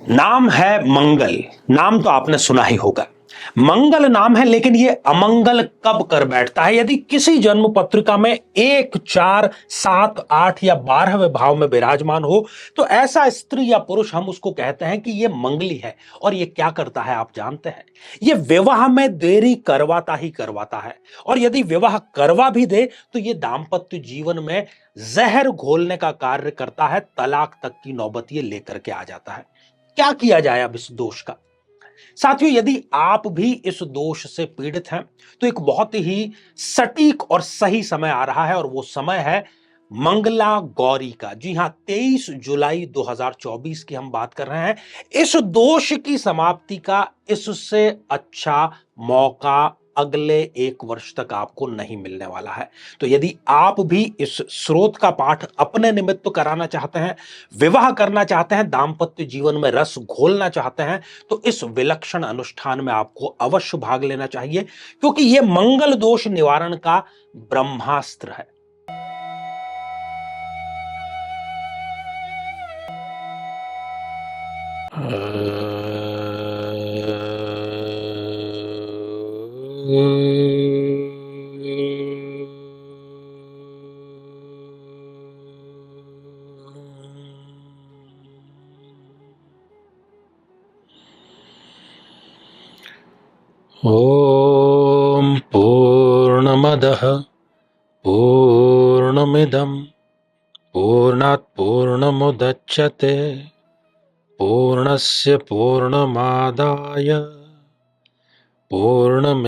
नाम है मंगल। नाम तो आपने सुना ही होगा। मंगल नाम है, लेकिन ये अमंगल कब कर बैठता है? यदि किसी जन्म पत्रिका में 1, 4, 7, 8 या 12वें भाव में विराजमान हो तो ऐसा स्त्री या पुरुष हम उसको कहते हैं कि ये मंगली है। और ये क्या करता है आप जानते हैं? ये विवाह में देरी करवाता ही करवाता है। और यदि विवाह करवा भी दे तो ये दाम्पत्य जीवन में जहर घोलने का कार्य करता है। तलाक तक की नौबत ये लेकर के आ जाता है। क्या किया जाए अब इस दोष का? साथियों, यदि आप भी इस दोष से पीड़ित हैं तो एक बहुत ही सटीक और सही समय आ रहा है, और वो समय है मंगला गौरी का। जी हां, 23 जुलाई 2024 की हम बात कर रहे हैं। इस दोष की समाप्ति का इससे अच्छा मौका अगले 1 वर्ष तक आपको नहीं मिलने वाला है। तो यदि आप भी इस स्रोत का पाठ अपने निमित्त कराना चाहते हैं, विवाह करना चाहते हैं, दाम्पत्य जीवन में रस घोलना चाहते हैं, तो इस विलक्षण अनुष्ठान में आपको अवश्य भाग लेना चाहिए, क्योंकि यह मंगल दोष निवारण का ब्रह्मास्त्र है। ओम पूर्णमदः पूर्णमिदं पूर्णात् पूर्णमुदच्यते पूर्णस्य पूर्णमादाय पूर्णमेवावशिष्यते।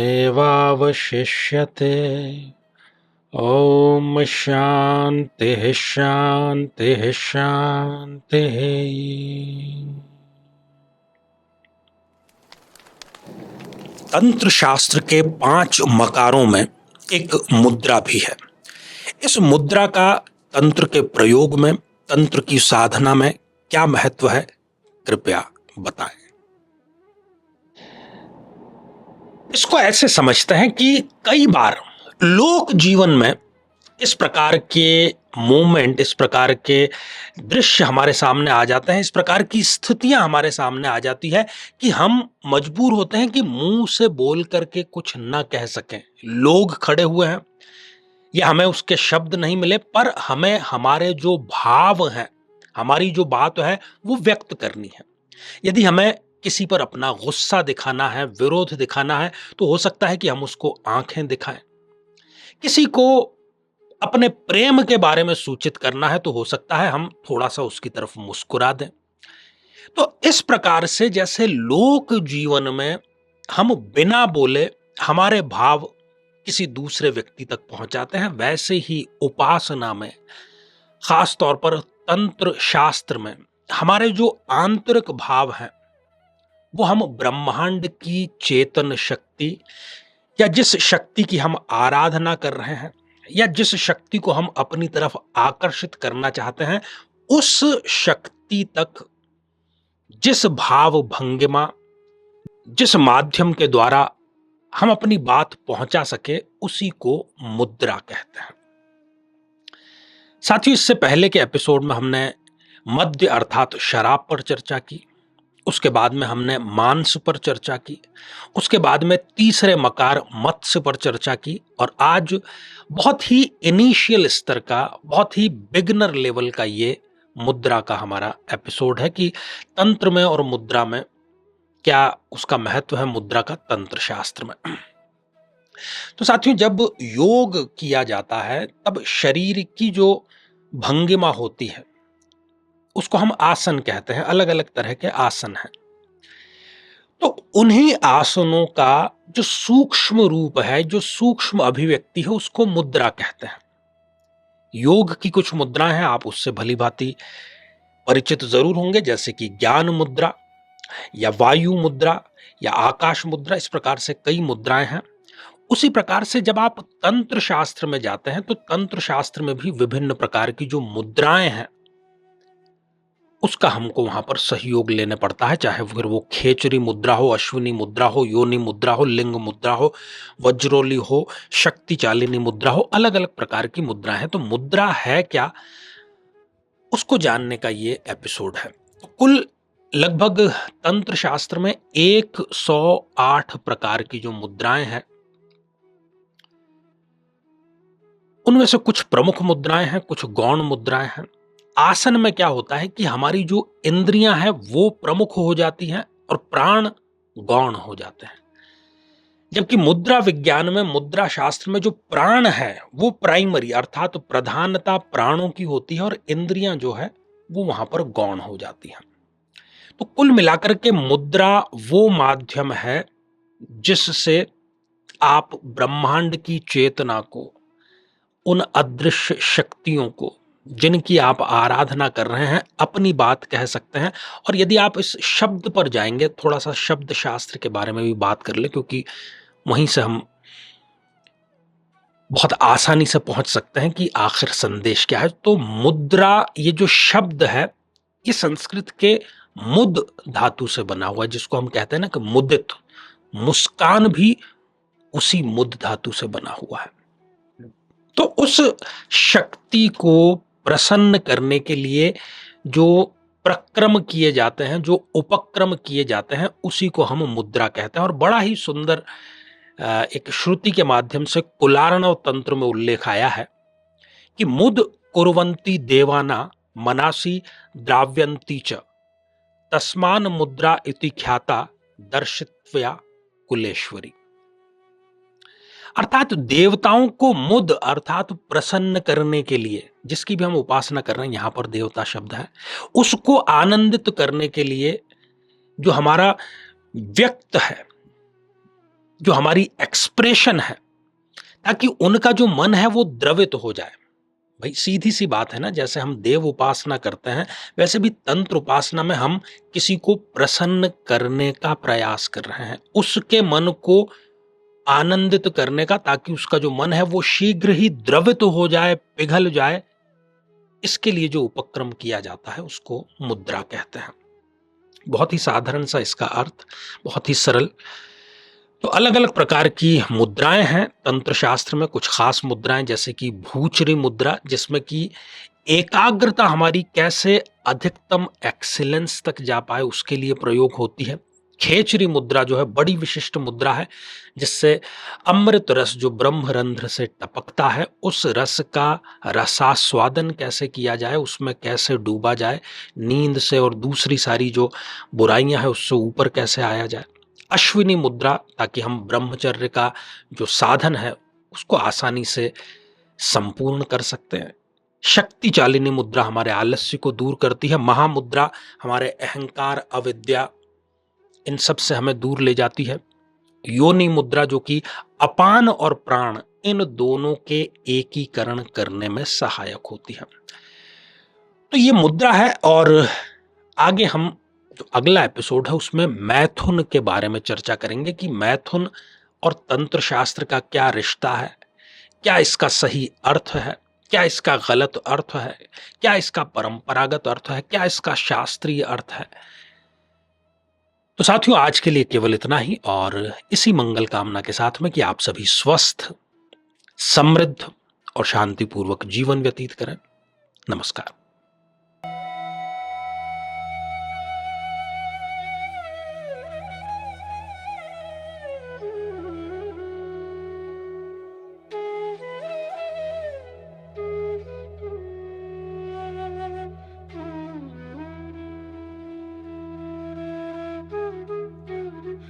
ओम शांति शांति शांति। तंत्र शास्त्र के 5 मकारों में एक मुद्रा भी है। इस मुद्रा का तंत्र के प्रयोग में, तंत्र की साधना में क्या महत्व है, कृपया बताएं। इसको ऐसे समझते हैं कि कई बार लोक जीवन में इस प्रकार के मोमेंट, इस प्रकार के दृश्य हमारे सामने आ जाते हैं, इस प्रकार की स्थितियां हमारे सामने आ जाती है कि हम मजबूर होते हैं कि मुंह से बोल करके कुछ ना कह सकें। लोग खड़े हुए हैं या हमें उसके शब्द नहीं मिले, पर हमें हमारे जो भाव हैं, हमारी जो बात है वो व्यक्त करनी है। यदि हमें किसी पर अपना गुस्सा दिखाना है, विरोध दिखाना है, तो हो सकता है कि हम उसको आंखें दिखाएं। किसी को अपने प्रेम के बारे में सूचित करना है तो हो सकता है हम थोड़ा सा उसकी तरफ मुस्कुरा दें। तो इस प्रकार से जैसे लोक जीवन में हम बिना बोले हमारे भाव किसी दूसरे व्यक्ति तक पहुंचाते हैं, वैसे ही उपासना में, खास तौर पर तंत्र शास्त्र में, हमारे जो आंतरिक भाव हैं वो हम ब्रह्मांड की चेतन शक्ति, या जिस शक्ति की हम आराधना कर रहे हैं, या जिस शक्ति को हम अपनी तरफ आकर्षित करना चाहते हैं, उस शक्ति तक जिस भाव भंगिमा, जिस माध्यम के द्वारा हम अपनी बात पहुंचा सके, उसी को मुद्रा कहते हैं। साथियों, इससे पहले के एपिसोड में हमने मद्य अर्थात शराब पर चर्चा की, उसके बाद में हमने मांस पर चर्चा की, उसके बाद में तीसरे मकार मत्स्य पर चर्चा की, और आज बहुत ही इनिशियल स्तर का, बहुत ही बिगनर लेवल का ये मुद्रा का हमारा एपिसोड है कि तंत्र में और मुद्रा में क्या उसका महत्व है, मुद्रा का तंत्र शास्त्र में। तो साथियों, जब योग किया जाता है तब शरीर की जो भंगिमा होती है उसको हम आसन कहते हैं। अलग अलग तरह के आसन हैं। तो उन्हीं आसनों का जो सूक्ष्म रूप है, जो सूक्ष्म अभिव्यक्ति है, उसको मुद्रा कहते हैं। योग की कुछ मुद्राएं हैं, आप उससे भली भांति परिचित जरूर होंगे, जैसे कि ज्ञान मुद्रा या वायु मुद्रा या आकाश मुद्रा। इस प्रकार से कई मुद्राएं हैं। उसी प्रकार से जब आप तंत्र शास्त्र में जाते हैं तो तंत्र शास्त्र में भी विभिन्न प्रकार की जो मुद्राएं हैं उसका हमको वहां पर सहयोग लेने पड़ता है, चाहे फिर वो खेचरी मुद्रा हो, अश्विनी मुद्रा हो, योनि मुद्रा हो, लिंग मुद्रा हो, वज्रोली हो, शक्ति चालिनी मुद्रा हो। अलग अलग प्रकार की मुद्रा है। तो मुद्रा है क्या, उसको जानने का ये एपिसोड है। तो कुल लगभग तंत्र शास्त्र में 108 प्रकार की जो मुद्राएं हैं, उनमें से कुछ प्रमुख मुद्राएं हैं, कुछ गौण मुद्राएं हैं। आसन में क्या होता है कि हमारी जो इंद्रियां हैं वो प्रमुख हो जाती हैं और प्राण गौण हो जाते हैं। जबकि मुद्रा विज्ञान में, मुद्रा शास्त्र में जो प्राण है वो प्राइमरी अर्थात तो प्रधानता प्राणों की होती है और इंद्रियां जो है वो वहां पर गौण हो जाती हैं। तो कुल मिलाकर के मुद्रा वो माध्यम है जिससे आप ब्रह्मांड की चेतना को, उन अदृश्य शक्तियों को जिनकी आप आराधना कर रहे हैं, अपनी बात कह सकते हैं। और यदि आप इस शब्द पर जाएंगे, थोड़ा सा शब्द शास्त्र के बारे में भी बात कर ले, क्योंकि वहीं से हम बहुत आसानी से पहुंच सकते हैं कि आखिर संदेश क्या है। तो मुद्रा, ये जो शब्द है, ये संस्कृत के मुद धातु से बना हुआ है, जिसको हम कहते हैं ना कि मुदित, मुस्कान भी उसी मुद धातु से बना हुआ है। तो उस शक्ति को प्रसन्न करने के लिए जो प्रक्रम किए जाते हैं, जो उपक्रम किए जाते हैं, उसी को हम मुद्रा कहते हैं। और बड़ा ही सुंदर एक श्रुति के माध्यम से कुलार्णव तंत्र में उल्लेख आया है कि मुद कुर्वन्ति देवाना मनासी द्राव्यन्ति च तस्मान मुद्रा इति ख्याता दर्शित्वया कुलेश्वरी। अर्थात देवताओं को मुद अर्थात प्रसन्न करने के लिए, जिसकी भी हम उपासना कर रहे हैं, यहां पर देवता शब्द है, उसको आनंदित करने के लिए जो हमारा व्यक्त है, जो हमारी एक्सप्रेशन है, ताकि उनका जो मन है वो द्रवित हो जाए। भाई सीधी सी बात है ना, जैसे हम देव उपासना करते हैं, वैसे भी तंत्र उपासना में हम किसी को प्रसन्न करने का प्रयास कर रहे हैं, उसके मन को आनंदित करने का, ताकि उसका जो मन है वो शीघ्र ही द्रवित हो जाए, पिघल जाए। इसके लिए जो उपक्रम किया जाता है उसको मुद्रा कहते हैं। बहुत ही साधारण सा इसका अर्थ, बहुत ही सरल। तो अलग अलग प्रकार की मुद्राएं हैं तंत्र शास्त्र में। कुछ खास मुद्राएं जैसे कि भूचरी मुद्रा, जिसमें कि एकाग्रता हमारी कैसे अधिकतम एक्सीलेंस तक जा पाए उसके लिए प्रयोग होती है। खेचरी मुद्रा जो है बड़ी विशिष्ट मुद्रा है, जिससे अमृत रस जो ब्रह्मरंध्र से टपकता है, उस रस का रसास्वादन कैसे किया जाए, उसमें कैसे डूबा जाए, नींद से और दूसरी सारी जो बुराइयां हैं उससे ऊपर कैसे आया जाए। अश्विनी मुद्रा, ताकि हम ब्रह्मचर्य का जो साधन है उसको आसानी से संपूर्ण कर सकते हैं। शक्ति चालिनी मुद्रा हमारे आलस्य को दूर करती है। महामुद्रा हमारे अहंकार, अविद्या, इन सब से हमें दूर ले जाती है। योनि मुद्रा जो कि अपान और प्राण, इन दोनों के एकीकरण करने में सहायक होती है। तो ये मुद्रा है। और आगे हम जो अगला एपिसोड है उसमें मैथुन के बारे में चर्चा करेंगे कि मैथुन और तंत्र शास्त्र का क्या रिश्ता है, क्या इसका सही अर्थ है, क्या इसका गलत अर्थ है, क्या इसका परंपरागत अर्थ है, क्या इसका शास्त्रीय अर्थ है। तो साथियों, आज के लिए केवल इतना ही, और इसी मंगल कामना के साथ में कि आप सभी स्वस्थ, समृद्ध और शांतिपूर्वक जीवन व्यतीत करें। नमस्कार।